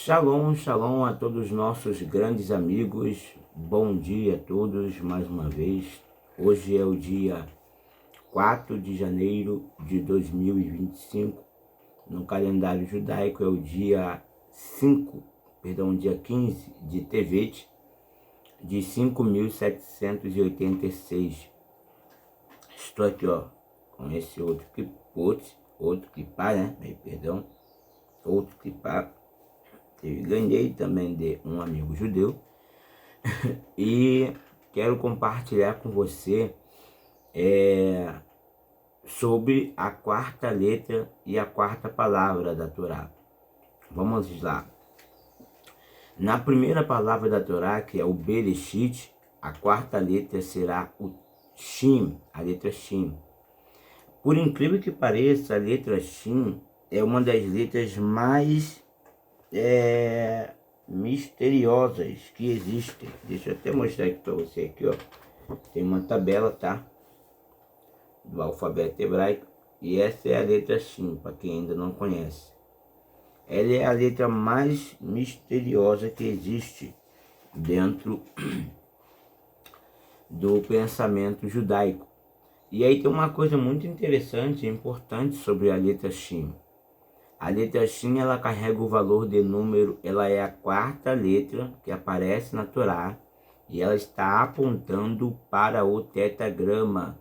Shalom, shalom a todos os nossos grandes amigos. Bom dia a todos mais uma vez. Hoje é o dia 4 de janeiro de 2025. No calendário judaico é o dia 15 de Tevet de 5.786. Estou aqui, com esse outro clipar, né? Outro clipar. Eu ganhei também de um amigo judeu e quero compartilhar com você sobre a quarta letra e a quarta palavra da Torá. Vamos lá. Na primeira palavra da Torá, que é o Bereshit, a quarta letra será o Shin, a letra Shin. Por incrível que pareça, a letra Shin é uma das letras mais misteriosas que existem. Deixa eu até mostrar aqui para você aqui, Tem uma tabela, tá? Do alfabeto hebraico. E essa é a letra Shin, para quem ainda não conhece. Ela é a letra mais misteriosa que existe dentro do pensamento judaico. E aí tem uma coisa muito interessante e importante sobre a letra Shin. A letra Shin, ela carrega o valor de número, ela é a quarta letra que aparece na Torá e ela está apontando para o tetragrama.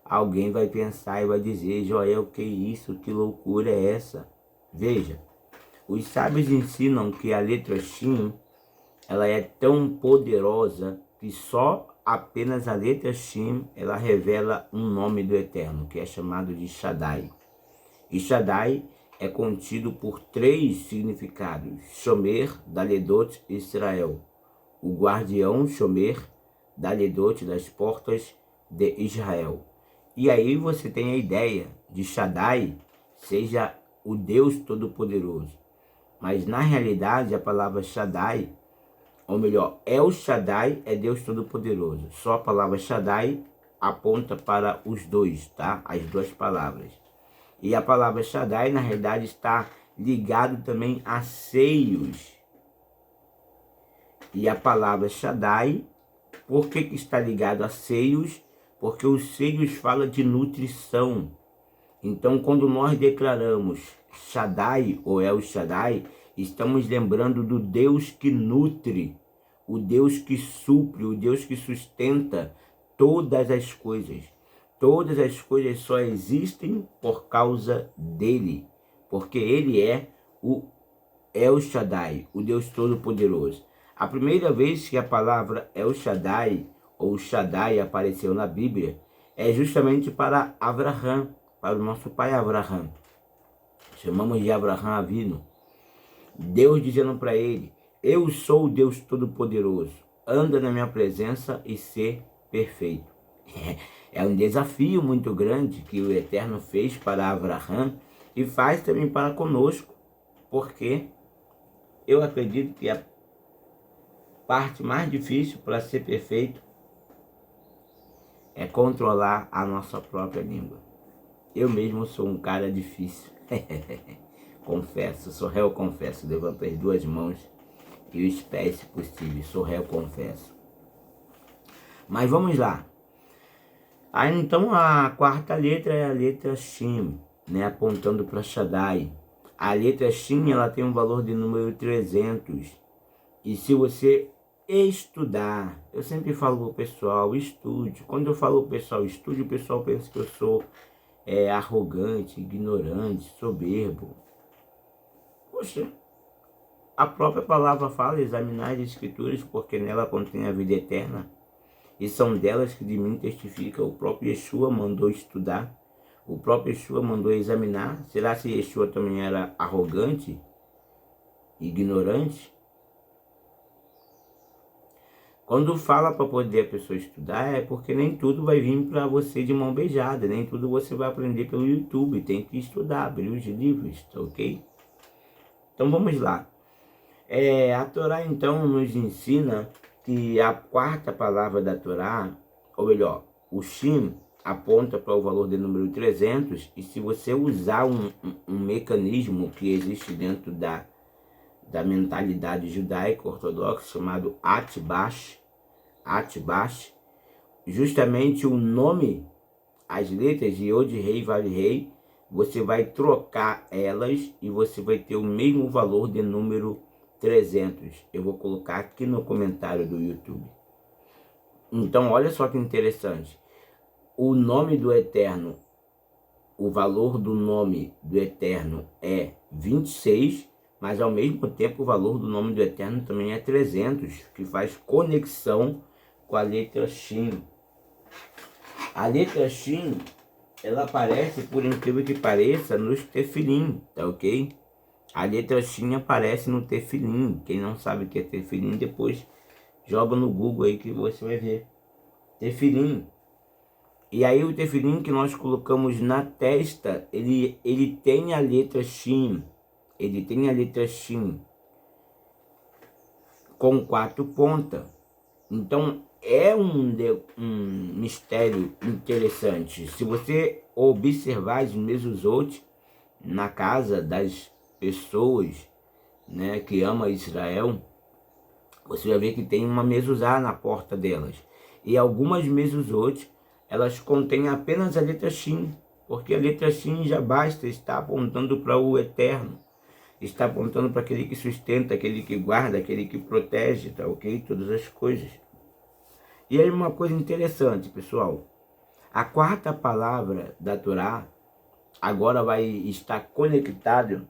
Alguém vai pensar e vai dizer: Joel, que isso, que loucura é essa? Veja, os sábios ensinam que a letra Shin, ela é tão poderosa que só apenas a letra Shin, ela revela um nome do Eterno, que é chamado de Shaddai. E Shaddai é contido por três significados: Shomer, Daledot, Israel. O guardião Shomer, Daledot, das portas de Israel. E aí você tem a ideia de Shaddai seja o Deus Todo-Poderoso. Mas na realidade a palavra Shaddai, ou melhor, El Shaddai é Deus Todo-Poderoso. Só a palavra Shaddai aponta para os dois, tá? As duas palavras. E a palavra Shaddai, na realidade, está ligado também a seios. E a palavra Shaddai, por que está ligado a seios? Porque os seios falam de nutrição. Então, quando nós declaramos Shaddai ou El Shaddai, estamos lembrando do Deus que nutre, o Deus que supre, o Deus que sustenta todas as coisas. Todas as coisas só existem por causa dele, porque ele é o El Shaddai, o Deus Todo-Poderoso. A primeira vez que a palavra El Shaddai ou Shaddai apareceu na Bíblia é justamente para Abraham, para o nosso pai Abraham. Chamamos de Abraham Avino. Deus dizendo para ele: eu sou o Deus Todo-Poderoso, anda na minha presença e ser perfeito. É um desafio muito grande que o Eterno fez para Abraham e faz também para conosco, porque eu acredito que a parte mais difícil para ser perfeito é controlar a nossa própria língua. Eu mesmo sou um cara difícil. Confesso, sou réu, confesso. Levanto as duas mãos e os pés, se possível. Sou réu, confesso. Mas vamos lá. Aí então a quarta letra é a letra Shin, né, apontando para Shaddai. A letra Shin, ela tem um valor de número 300. E se você estudar, eu sempre falo para o pessoal, estude. Quando eu falo para o pessoal estude, o pessoal pensa que eu sou arrogante, ignorante, soberbo. Poxa, a própria palavra fala: examinar as escrituras, porque nela contém a vida eterna. E são delas que de mim testifica. O próprio Yeshua mandou estudar. O próprio Yeshua mandou examinar. Será que Yeshua também era arrogante? Ignorante? Quando fala para poder a pessoa estudar, é porque nem tudo vai vir para você de mão beijada. Nem tudo você vai aprender pelo YouTube. Tem que estudar, abrir os livros, tá ok? Então vamos lá. A Torá então nos ensina que a quarta palavra da Torá, ou melhor, o Shin, aponta para o valor de número 300, e se você usar um mecanismo que existe dentro da mentalidade judaica ortodoxa, chamado Atbash. Justamente o nome, as letras de Yod-Rei, Vav-Rei, você vai trocar elas e você vai ter o mesmo valor de número 300. Eu vou colocar aqui no comentário do YouTube. Então, olha só que interessante. O nome do Eterno, o valor do nome do Eterno é 26, mas ao mesmo tempo o valor do nome do Eterno também é 300, que faz conexão com a letra Shin. A letra Shin, ela aparece, por incrível que pareça, nos tefilim, tá ok? A letra Shin aparece no tefilim. Quem não sabe o que é tefilim, depois joga no Google aí que você vai ver. Tefilim. E aí o tefilim que nós colocamos na testa, ele tem a letra Shin. Ele tem a letra Shin com 4 pontas. Então é um mistério interessante. Se você observar as mezuzot na casa das pessoas, né, que amam Israel, você vai ver que tem uma mezuzá na porta delas. E algumas mezuzot, elas contêm apenas a letra Shin, porque a letra Shin já basta, está apontando para o Eterno, está apontando para aquele que sustenta, aquele que guarda, aquele que protege, tá ok? Todas as coisas. E aí uma coisa interessante, pessoal. A quarta palavra da Torá agora vai estar conectado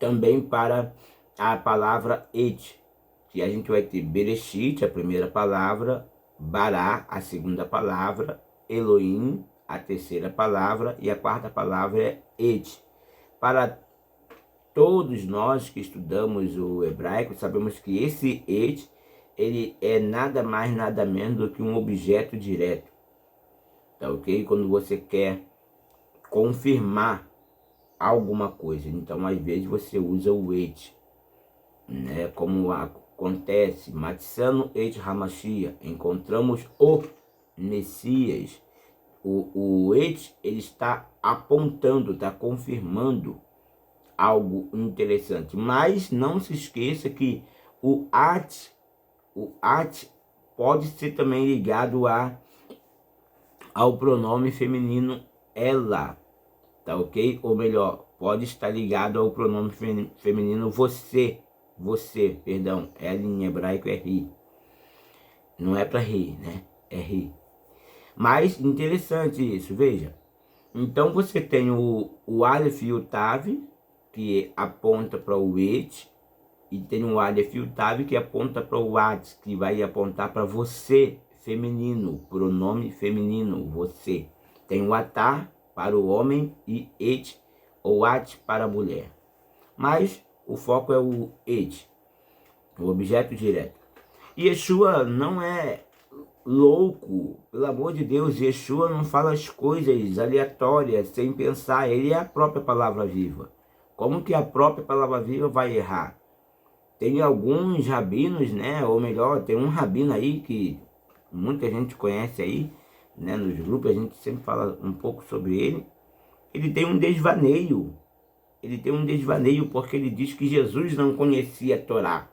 também para a palavra Et, que a gente vai ter Bereshit, a primeira palavra, Bará, a segunda palavra, Elohim, a terceira palavra, e a quarta palavra é Et. Para todos nós que estudamos o hebraico, sabemos que esse Et, ele é nada mais, nada menos do que um objeto direto, tá ok? Quando você quer confirmar alguma coisa, então às vezes você usa o Et, né? Como acontece, Matzano et Hamashia, encontramos o Messias. O Et, ele está apontando, está confirmando algo interessante, mas não se esqueça que o At pode ser também ligado ao pronome feminino ela, tá ok? Ou melhor, pode estar ligado ao pronome feminino você, perdão, ela em hebraico é ri, não é para rir, né? É ri. Mas interessante isso, veja. Então você tem o Aleph e o Tav, que aponta para o Et, e tem o Aleph e o Tav que aponta para o At, que vai apontar para você, feminino, pronome feminino, você. Tem o Atar para o homem e Et, ou At para a mulher. Mas o foco é o Et, o objeto direto. E Yeshua não é louco, pelo amor de Deus. Yeshua não fala as coisas aleatórias, sem pensar. Ele é a própria palavra viva. Como que a própria palavra viva vai errar? Tem alguns rabinos, né? Ou melhor, tem um rabino aí que muita gente conhece aí, né? Nos grupos a gente sempre fala um pouco sobre ele. Ele tem um desvaneio. Ele tem um desvaneio porque ele diz que Jesus não conhecia a Torá.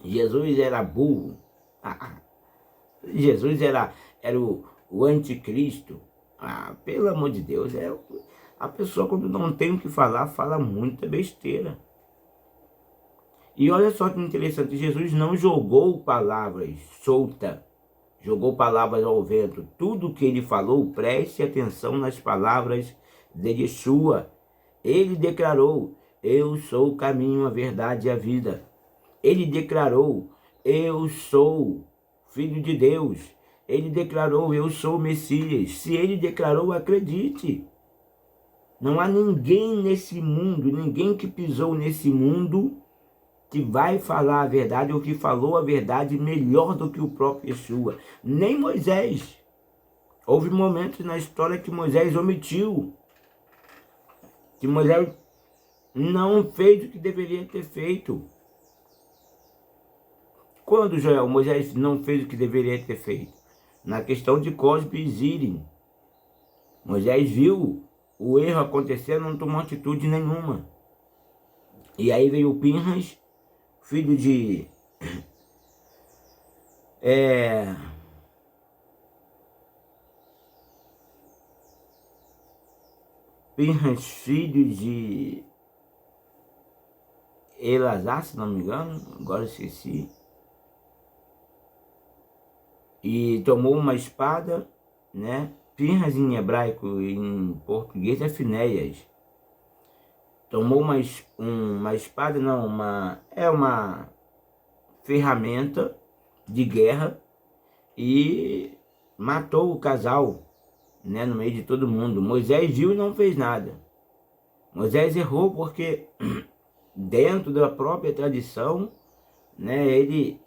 Jesus era burro. Jesus era o anticristo. Pelo amor de Deus, a pessoa quando não tem o que falar, fala muita besteira. E olha só que interessante, Jesus não jogou palavras soltas, jogou palavras ao vento. Tudo que ele falou, preste atenção nas palavras de Yeshua. Ele declarou, eu sou o caminho, a verdade e a vida. Ele declarou, eu sou Filho de Deus. Ele declarou, eu sou o Messias. Se ele declarou, acredite. Não há ninguém nesse mundo, ninguém que pisou nesse mundo que vai falar a verdade ou que falou a verdade melhor do que o próprio Yeshua. Nem Moisés. Houve momentos na história que Moisés omitiu. Que Moisés não fez o que deveria ter feito. Quando, Joel, Moisés não fez o que deveria ter feito? Na questão de Cosbe e Zirim. Moisés viu o erro acontecer, não tomou atitude nenhuma. E aí veio o Pinhas, filho de... Pinhas, filho de Elazar, se não me engano, agora esqueci. E tomou uma espada, né? Pinhas em hebraico, em português é Finéias. Tomou uma espada, não, uma ferramenta de guerra e matou o casal, né, no meio de todo mundo. Moisés viu e não fez nada. Moisés errou porque dentro da própria tradição, né, ele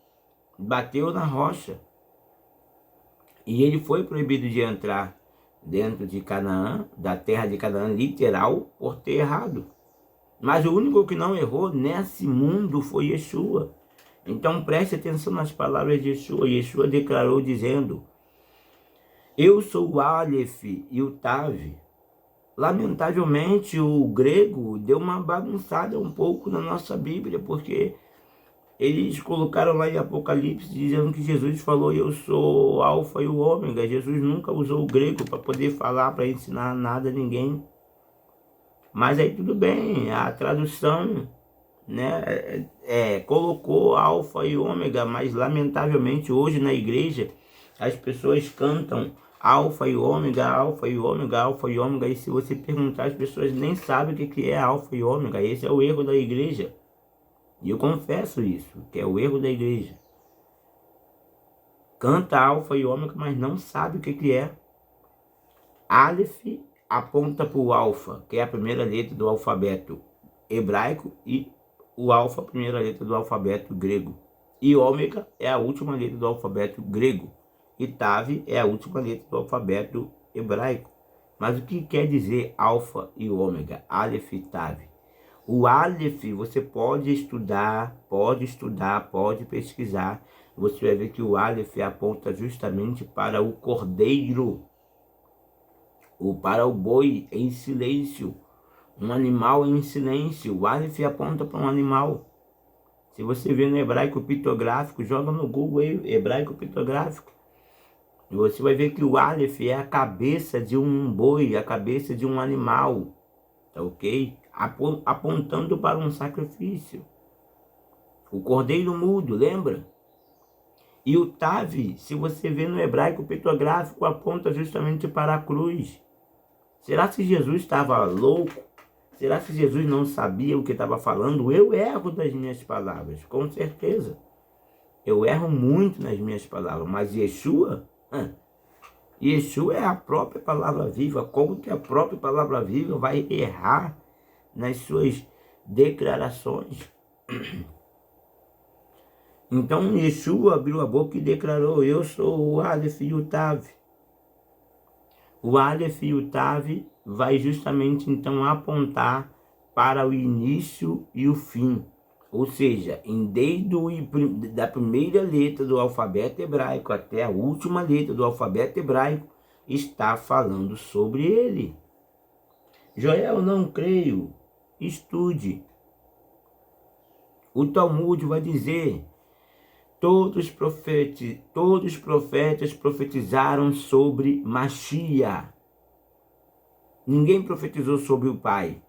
bateu na rocha e ele foi proibido de entrar dentro de Canaã, da terra de Canaã, literal, por ter errado. Mas o único que não errou nesse mundo foi Yeshua. Então preste atenção nas palavras de Yeshua. Yeshua declarou dizendo: eu sou o Aleph e o Tav. Lamentavelmente o grego deu uma bagunçada um pouco na nossa Bíblia, porque eles colocaram lá em Apocalipse dizendo que Jesus falou: eu sou o Alfa e o Ômega. Jesus nunca usou o grego para poder falar, para ensinar nada a ninguém. Mas aí tudo bem, a tradução, né, colocou Alfa e Ômega, mas lamentavelmente hoje na igreja as pessoas cantam Alfa e Ômega, Alfa e Ômega, Alfa e Ômega, e se você perguntar, as pessoas nem sabem o que é Alfa e Ômega. Esse é o erro da igreja. E eu confesso isso, que é o erro da igreja. Canta Alfa e Ômega, mas não sabe o que é. Aleph aponta para o Alfa, que é a primeira letra do alfabeto hebraico, e o Alfa, a primeira letra do alfabeto grego. E Ômega é a última letra do alfabeto grego. E Tav é a última letra do alfabeto hebraico. Mas o que quer dizer Alfa e Ômega? Aleph e Tav. O Aleph você pode estudar, pode pesquisar. Você vai ver que o Aleph aponta justamente para o cordeiro, ou para o boi em silêncio, um animal em silêncio. O Aleph aponta para um animal. Se você vê no hebraico pitográfico, joga no Google aí, hebraico pitográfico. E você vai ver que o Aleph é a cabeça de um boi, a cabeça de um animal, tá ok? Apontando para um sacrifício. O cordeiro mudo, lembra? E o Tav, se você vê no hebraico pitográfico, aponta justamente para a cruz. Será que Jesus estava louco? Será que Jesus não sabia o que estava falando? Eu erro das minhas palavras, com certeza. Eu erro muito nas minhas palavras, mas Yeshua é a própria palavra viva. Como que a própria palavra viva vai errar nas suas declarações? Então Yeshua abriu a boca e declarou: eu sou o Aleph e o Tav. O Aleph e o Tav vai justamente então apontar para o início e o fim. Ou seja, da primeira letra do alfabeto hebraico até a última letra do alfabeto hebraico, está falando sobre ele. Joel, não creio. Estude. O Talmud vai dizer: todos os profetas profetizaram sobre Mashiach. Ninguém profetizou sobre o Pai.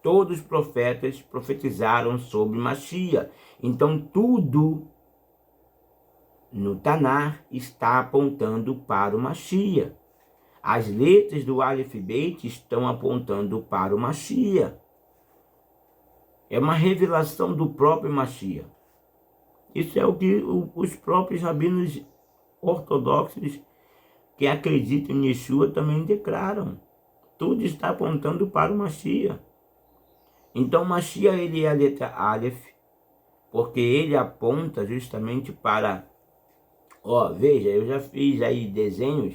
Todos os profetas profetizaram sobre Mashiach. Então tudo no Tanar está apontando para o Mashiach. As letras do Aleph Beit estão apontando para o Mashiach. É uma revelação do próprio Mashiach. Isso é o que os próprios rabinos ortodoxos que acreditam em Yeshua também declaram. Tudo está apontando para o Mashiach. Então, Mashiach, ele é a letra Aleph, porque ele aponta justamente para... veja, eu já fiz aí desenhos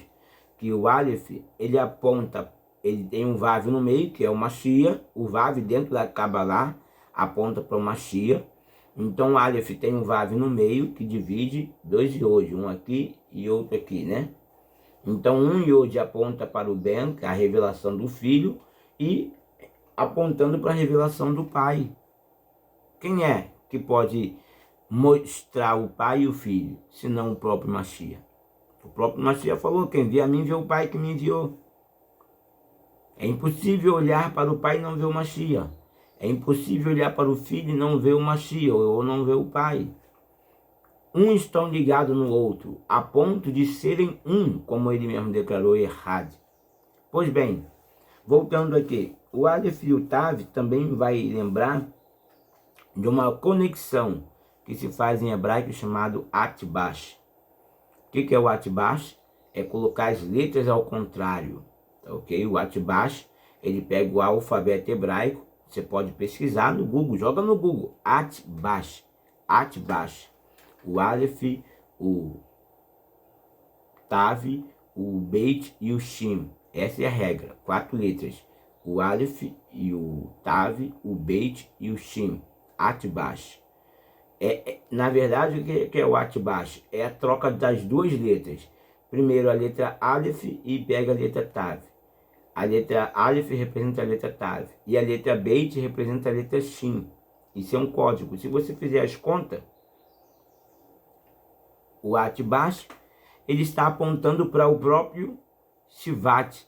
que o Aleph, ele aponta, ele tem um Vav no meio, que é o Mashiach. O Vav dentro da Kabbalah aponta para o Mashiach. Então, o Aleph tem um Vav no meio, que divide dois Yod, um aqui e outro aqui, né? Então, um Yod aponta para o Ben, que é a revelação do Filho, e apontando para a revelação do Pai. Quem é que pode mostrar o Pai e o Filho, senão o próprio Mashiach? O próprio Mashiach falou, quem vê a mim vê o Pai que me enviou. É impossível olhar para o Pai e não ver o Mashiach. É impossível olhar para o Filho e não ver o Mashiach, ou não ver o Pai. Um estão ligados no outro, a ponto de serem um, como ele mesmo declarou, errado. Pois bem, voltando aqui, o Aleph e o Tav também vai lembrar de uma conexão que se faz em hebraico chamado Atbash. O que é o Atbash? É colocar as letras ao contrário, tá ok? O Atbash, ele pega o alfabeto hebraico, você pode pesquisar no Google, joga no Google, Atbash, Atbash. O Aleph, o Tav, o Beit e o Shin. Essa é a regra, 4 letras. O Aleph e o Tav, o Beit e o Shin. Atbash. Na verdade, o que é o Atbash? É a troca das duas letras. Primeiro a letra Aleph e pega a letra Tav. A letra Aleph representa a letra Tav. E a letra Beit representa a letra Shin. Isso é um código. Se você fizer as contas, o Atbash, ele está apontando para o próprio Shivat,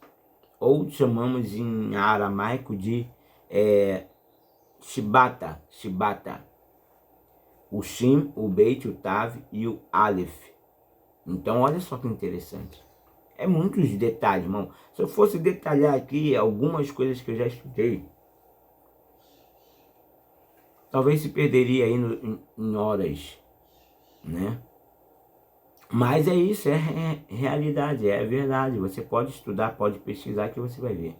ou chamamos em aramaico de Shibata, Shibata. O Shin, o Beit, o Tav e o Aleph. Então, olha só que interessante. É muitos detalhes, irmão. Se eu fosse detalhar aqui algumas coisas que eu já estudei, talvez se perderia aí em horas, né? Mas é isso, é realidade, é verdade. Você pode estudar, pode pesquisar que você vai ver.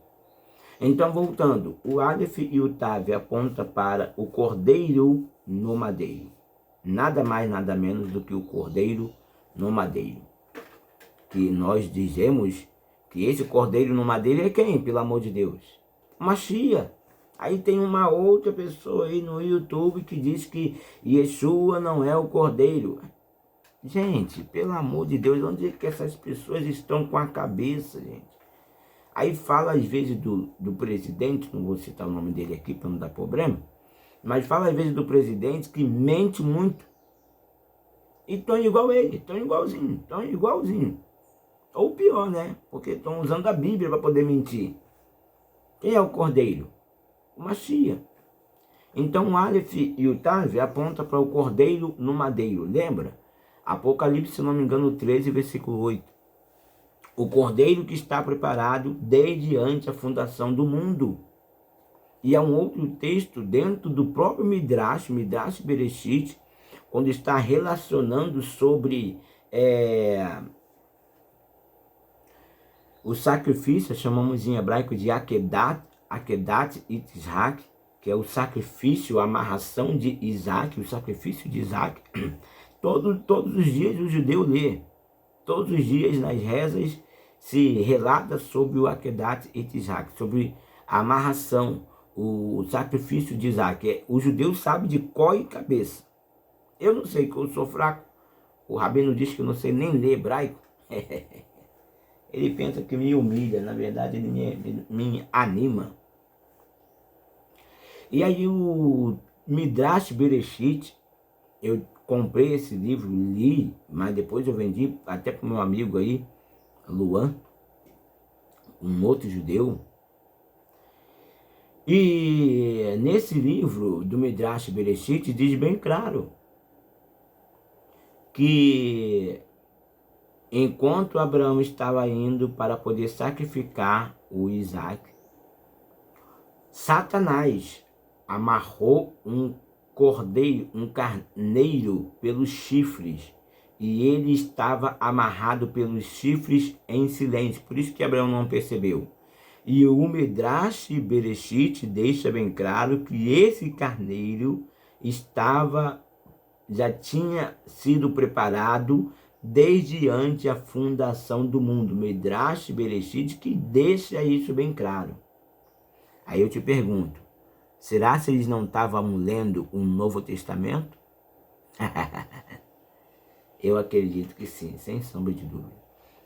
Então, voltando, o Aleph e o Tav aponta para o cordeiro no madeiro. Nada mais, nada menos do que o cordeiro no madeiro. Que nós dizemos que esse cordeiro no madeiro é quem, pelo amor de Deus? Mashiach. Aí tem uma outra pessoa aí no YouTube que diz que Yeshua não é o cordeiro. Gente, pelo amor de Deus, onde é que essas pessoas estão com a cabeça, gente? Aí fala às vezes do presidente, não vou citar o nome dele aqui para não dar problema, mas fala às vezes do presidente que mente muito. E estão igual ele, estão igualzinho. Ou pior, né? Porque estão usando a Bíblia para poder mentir. Quem é o cordeiro? O Mashiach. Então o Aleph e o Tav apontam para o cordeiro no madeiro, lembra? Apocalipse, se não me engano, 13, versículo 8. O cordeiro que está preparado desde antes a fundação do mundo. E há um outro texto dentro do próprio Midrash Bereshit, quando está relacionando sobre o sacrifício, chamamos em hebraico de Akedat Yitzhak, que é o sacrifício, a amarração de Isaac, o sacrifício de Isaac. Todos os dias o judeu lê, todos os dias nas rezas se relata sobre o Akedat Yitzhak, sobre a amarração, o sacrifício de Isaac. O judeu sabe de cor e cabeça. Eu não sei, que eu sou fraco. O rabino diz que eu não sei nem ler hebraico. Ele pensa que me humilha, na verdade ele me anima. E aí o Midrash Bereshit, eu comprei esse livro, li, mas depois eu vendi até para o meu amigo aí, Luan, um outro judeu. E nesse livro do Midrash Bereshit diz bem claro que enquanto Abraão estava indo para poder sacrificar o Isaac, Satanás amarrou um cordeiro, um carneiro pelos chifres, e ele estava amarrado pelos chifres em silêncio. Por isso que Abraão não percebeu. E o Midrash Bereshit deixa bem claro que esse carneiro já tinha sido preparado desde antes a fundação do mundo. Midrash Bereshit que deixa isso bem claro. Aí eu te pergunto, será se eles não estavam lendo um Novo Testamento? Eu acredito que sim, sem sombra de dúvida.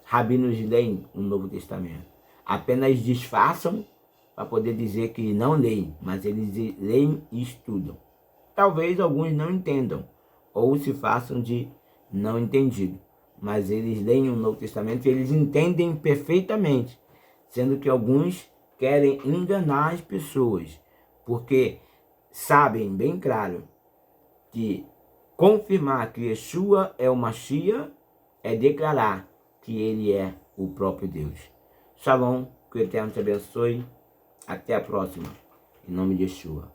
Rabinos leem um Novo Testamento. Apenas disfarçam para poder dizer que não leem, mas eles leem e estudam. talvez alguns não entendam ou se façam de não entendido, mas eles leem o Novo Testamento e eles entendem perfeitamente, sendo que alguns querem enganar as pessoas, porque sabem bem claro que confirmar que Yeshua é o Mashiach é declarar que ele é o próprio Deus. Shalom, que o Eterno te abençoe. Até a próxima. Em nome de Yeshua.